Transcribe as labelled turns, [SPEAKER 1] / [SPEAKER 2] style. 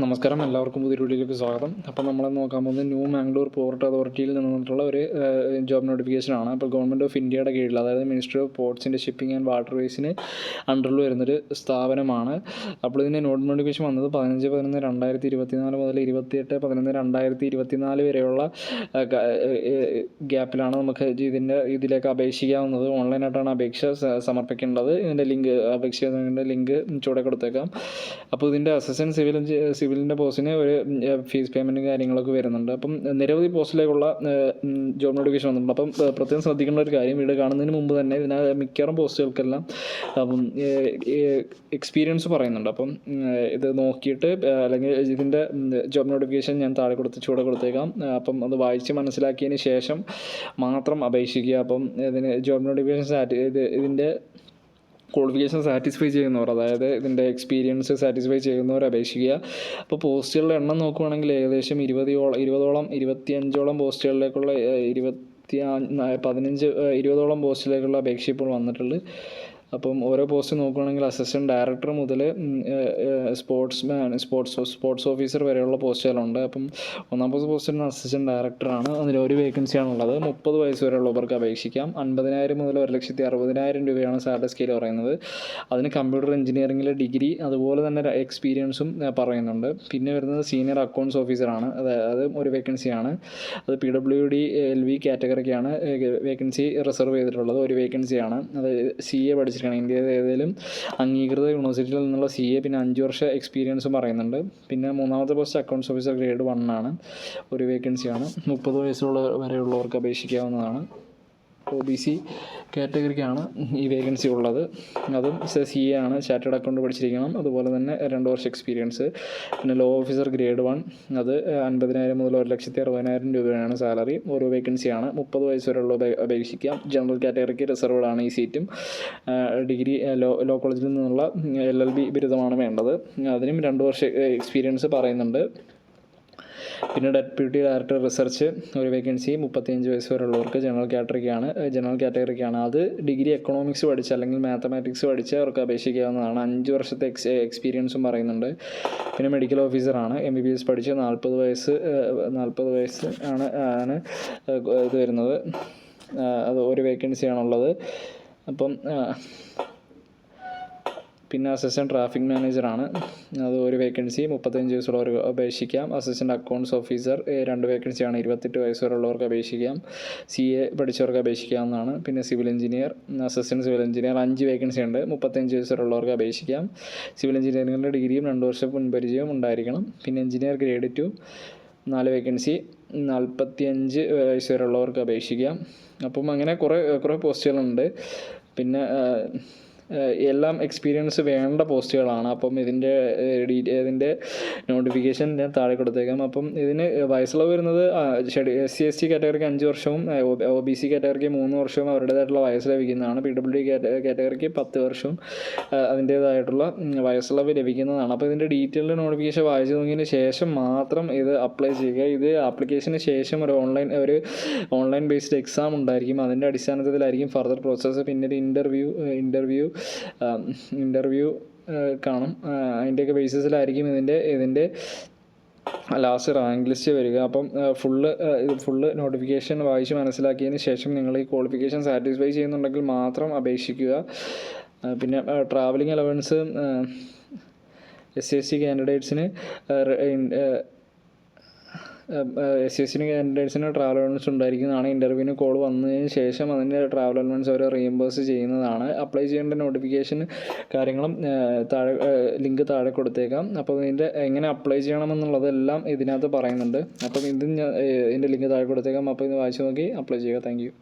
[SPEAKER 1] നമസ്കാരം, എല്ലാവർക്കും പുതിയ വീഡിയോയിലേക്ക് സ്വാഗതം. അപ്പോൾ നമ്മൾ നോക്കാൻ പോകുന്നത് ന്യൂ മാംഗ്ലൂർ പോർട്ട് അതോറിറ്റിയിൽ നിന്നിട്ടുള്ള ഒരു ജോബ് നോട്ടിഫിക്കേഷനാണ്. അപ്പോൾ ഗവൺമെൻറ് ഓഫ് ഇന്ത്യയുടെ കീഴിൽ, അതായത് മിനിസ്ട്രി ഓഫ് പോർട്സിൻ്റെ ഷിപ്പിംഗ് ആൻഡ് വാട്ടർവേസിന് അണ്ടറിൽ വരുന്നൊരു സ്ഥാപനമാണ്. അപ്പോൾ ഇതിൻ്റെ നോട്ടിഫിക്കേഷൻ വന്നത് 15/11/2024 മുതൽ 28/11/2024 വരെയുള്ള ഗ്യാപ്പിലാണ് നമുക്ക് ഇതിലേക്ക് അപേക്ഷിക്കാവുന്നത്. ഓൺലൈനായിട്ടാണ് അപേക്ഷ സമർപ്പിക്കേണ്ടത്. ഇതിൻ്റെ അപേക്ഷിക്കുന്നതിൻ്റെ ലിങ്ക് ചൂടെ കൊടുത്തേക്കാം. അപ്പോൾ ഇതിൻ്റെ അസിസ്റ്റൻറ്റ് സിവിലിൻ്റെ പോസ്റ്റിന് ഒരു ഫീസ് പേയ്മെൻറ്റും കാര്യങ്ങളൊക്കെ വരുന്നുണ്ട്. അപ്പം നിരവധി പോസ്റ്റിലേക്കുള്ള ജോബ് നോട്ടിഫിക്കേഷൻ വന്നിട്ടുണ്ട്. അപ്പം പ്രത്യേകം ശ്രദ്ധിക്കേണ്ട ഒരു കാര്യം, വീഡിയോ കാണുന്നതിന് മുമ്പ് തന്നെ മിക്കവാറും പോസ്റ്റുകൾക്കെല്ലാം എക്സ്പീരിയൻസ് പറയുന്നുണ്ട്. അപ്പം ഇത് നോക്കിയിട്ട്, അല്ലെങ്കിൽ ഇതിൻ്റെ ജോബ് നോട്ടിഫിക്കേഷൻ ഞാൻ ചൂടെ കൊടുത്തേക്കാം. അപ്പം അത് വായിച്ച് മനസ്സിലാക്കിയതിന് ശേഷം മാത്രം അപേക്ഷിക്കുക. അപ്പം ഇതിന് ജോബ് നോട്ടിഫിക്കേഷൻ ഇതിൻ്റെ ക്വാളിഫിക്കേഷൻ സാറ്റിസ്ഫൈ ചെയ്യുന്നവർ, അതായത് ഇതിൻ്റെ എക്സ്പീരിയൻസ് സാറ്റിസ്ഫൈ ചെയ്യുന്നവർ അപേക്ഷിക്കുക. അപ്പോൾ പോസ്റ്റുകളുടെ എണ്ണം നോക്കുകയാണെങ്കിൽ ഏകദേശം 25ഓളം പോസ്റ്റുകളിലേക്കുള്ള 20ഓളം പോസ്റ്റിലേക്കുള്ള അപേക്ഷ ഇപ്പോൾ വന്നിട്ടുള്ളത്. അപ്പം ഓരോ പോസ്റ്റ് നോക്കുകയാണെങ്കിൽ അസിസ്റ്റൻറ്റ് ഡയറക്ടർ മുതൽ സ്പോർട്സ് ഓഫീസർ വരെയുള്ള പോസ്റ്റുകളുണ്ട്. അപ്പം ഒന്നാമത്തെ പോസ്റ്റിന് അസിസ്റ്റൻറ്റ് ഡയറക്ടറാണ്. അതിൽ ഒരു വേക്കൻസിയാണുള്ളത്. 30 വയസ്സ് വരെയുള്ളവർക്ക് അപേക്ഷിക്കാം. 50,000 മുതൽ 1,60,000 രൂപയാണ് സാലറി സ്കെയിൽ പറയുന്നത്. അതിന് കമ്പ്യൂട്ടർ എഞ്ചിനീയറിംഗിലെ ഡിഗ്രി, അതുപോലെ തന്നെ എക്സ്പീരിയൻസും പറയുന്നുണ്ട്. പിന്നെ വരുന്നത് സീനിയർ അക്കൗണ്ട്സ് ഓഫീസറാണ്. അതായത് ഒരു വേക്കൻസിയാണ്. അത് PWD LV കാറ്റഗറിക്കാണ് വേക്കൻസി റിസർവ് ചെയ്തിട്ടുള്ളത്. ഒരു വേക്കൻസിയാണ്. അത് CA പഠിച്ചിരിക്കണം. ഇന്ത്യയിൽ ഏതെങ്കിലും അംഗീകൃത യൂണിവേഴ്സിറ്റിയിൽ നിന്നുള്ള CA. പിന്നെ 5 വർഷം എക്സ്പീരിയൻസും പറയുന്നുണ്ട്. പിന്നെ മൂന്നാമത്തെ പോസ്റ്റ് അക്കൗണ്ട്സ് ഓഫീസർ ഗ്രേഡ് 1 ആണ്. ഒരു വേക്കൻസിയാണ്. 30 വയസ്സുള്ള വരെയുള്ളവർക്ക് അപേക്ഷിക്കാവുന്നതാണ്. OBC കാറ്റഗറിക്കാണ് ഈ വേക്കൻസി ഉള്ളത്. അതും CA ആണ്. ചാർട്ടേഡ് അക്കൗണ്ട് പഠിച്ചിരിക്കണം. അതുപോലെ തന്നെ 2 വർഷം എക്സ്പീരിയൻസ്. പിന്നെ ലോ ഓഫീസർ ഗ്രേഡ് 1, അത് 50,000 മുതൽ 1,60,000 രൂപയാണ് സാലറി. ഓരോ വേക്കൻസിയാണ്. 30 വയസ്സ് വരെയുള്ള അപേക്ഷിക്കാം. ജനറൽ കാറ്റഗറിക്ക് റിസർവ്ഡ് ആണ് ഈ സീറ്റും. ഡിഗ്രി ലോ കോളേജിൽ നിന്നുള്ള LLB ബിരുദമാണ് വേണ്ടത്. അതിനും 2 വർഷം എക്സ്പീരിയൻസ് പറയുന്നുണ്ട്. പിന്നെ ഡെപ്യൂട്ടി ഡയറക്ടർ റിസർച്ച് ഒരു വേക്കൻസി 35 വയസ്സ് വരെയുള്ളവർക്ക് ജനറൽ കാറ്റഗറിക്കാണ്. അത് ഡിഗ്രി എക്കണോമിക്സ് പഠിച്ച് അല്ലെങ്കിൽ മാത്തമാറ്റിക്സ് പഠിച്ച് അവർക്ക് അപേക്ഷിക്കാവുന്നതാണ്. 5 വർഷത്തെ എക്സ്പീരിയൻസും പറയുന്നുണ്ട്. പിന്നെ മെഡിക്കൽ ഓഫീസറാണ്. MBBS പഠിച്ച് 40 വയസ്സ് ആണ് ഇത് വരുന്നത്. അത് ഒരു വേക്കൻസിയാണുള്ളത്. അപ്പം പിന്നെ അസിസ്റ്റൻറ്റ് ട്രാഫിക് മാനേജറാണ്. അത് ഒരു വേക്കൻസി 35 വയസ്സുള്ളവർക്ക് അപേക്ഷിക്കാം. അസിസ്റ്റൻറ്റ് അക്കൗണ്ട്സ് ഓഫീസർ 2 വേക്കൻസിയാണ്. 28 വയസ്സ് വരെയുള്ളവർക്ക് അപേക്ഷിക്കാം. CA പഠിച്ചവർക്ക് അപേക്ഷിക്കാവുന്നതാണ്. പിന്നെ civil engineer, assistant civil engineer 5 vacancy ഉണ്ട്. 35 വയസ്സ് വരെയുള്ളവർക്ക് അപേക്ഷിക്കാം. സിവിൽ എഞ്ചിനീയറിംഗിൻ്റെ ഡിഗ്രിയും 2 വർഷം മുൻപരിചയവും ഉണ്ടായിരിക്കണം. പിന്നെ എഞ്ചിനീയർ ഗ്രേഡ് 2 4 വേക്കൻസി, 45 വയസ്സ് വരെയുള്ളവർക്ക് അപേക്ഷിക്കാം. അപ്പം അങ്ങനെ കുറേ പോസ്റ്റുകളുണ്ട്. പിന്നെ എല്ലാം എക്സ്പീരിയൻസ് വേണ്ട പോസ്റ്റുകളാണ്. അപ്പം ഇതിൻ്റെ നോട്ടിഫിക്കേഷൻ ഞാൻ താഴെ കൊടുത്തേക്കാം. അപ്പം ഇതിന് വയസ്സുള്ളത് വരുന്നത് SC/ST കാറ്റഗറിക്ക് 5 വർഷവും OBC കാറ്റഗറിക്ക് 3 വർഷവും അവരുടേതായിട്ടുള്ള വയസ്സ് ലഭിക്കുന്നതാണ്. PWD കാറ്റഗറിക്ക് 10 വർഷവും അതിൻ്റേതായിട്ടുള്ള വയസ്സുള്ളവ് ലഭിക്കുന്നതാണ്. അപ്പോൾ ഇതിൻ്റെ ഡീറ്റെയിൽഡ് നോട്ടിഫിക്കേഷൻ വായിച്ചു നോക്കിയതിന് ശേഷം മാത്രം ഇത് അപ്ലൈ ചെയ്യുക. ഇത് ആപ്ലിക്കേഷന് ശേഷം ഒരു ഓൺലൈൻ ബേസ്ഡ് എക്സാം ഉണ്ടായിരിക്കും. അതിൻ്റെ അടിസ്ഥാനത്തിലായിരിക്കും ഫർദർ പ്രോസസ്സ്. പിന്നീട് ഇൻ്റർവ്യൂ കാണും. അതിൻ്റെയൊക്കെ ബേസിസിലായിരിക്കും ഇതിൻ്റെ ലാസ്റ്റ് റാങ്ക് ലിസ്റ്റ് വരിക. അപ്പം ഫുള്ള് നോട്ടിഫിക്കേഷൻ വായിച്ച് മനസ്സിലാക്കിയതിന് ശേഷം നിങ്ങൾ ഈ ക്വാളിഫിക്കേഷൻ സാറ്റിസ്ഫൈ ചെയ്യുന്നുണ്ടെങ്കിൽ മാത്രം അപേക്ഷിക്കുക. പിന്നെ ട്രാവലിംഗ് അലവൻസ് SC/ST കാൻഡിഡേറ്റ്സിന് കാൻഡിഡേറ്റ്സിന് ട്രാവൽ അലവൻസ് ഉണ്ടായിരിക്കുന്നതാണ്. ഇൻ്റർവ്യൂവിന് കോൾ വന്നതിന് ശേഷം അതിൻ്റെ ട്രാവൽ അലവൻസ് അവർ റീഇംബേഴ്സ് ചെയ്യുന്നതാണ്. അപ്ലൈ ചെയ്യേണ്ട നോട്ടിഫിക്കേഷൻ കാര്യങ്ങളും ലിങ്ക് താഴെ കൊടുത്തേക്കാം. അപ്പോൾ ഇതിൻ്റെ എങ്ങനെ അപ്ലൈ ചെയ്യണമെന്നുള്ളതെല്ലാം ഇതിനകത്ത് പറയുന്നുണ്ട്. അപ്പം ഇതിൻ്റെ ലിങ്ക് താഴെ കൊടുത്തേക്കാം. അപ്പോൾ ഇത് വായിച്ച് നോക്കി അപ്ലൈ ചെയ്യുക. Thank you.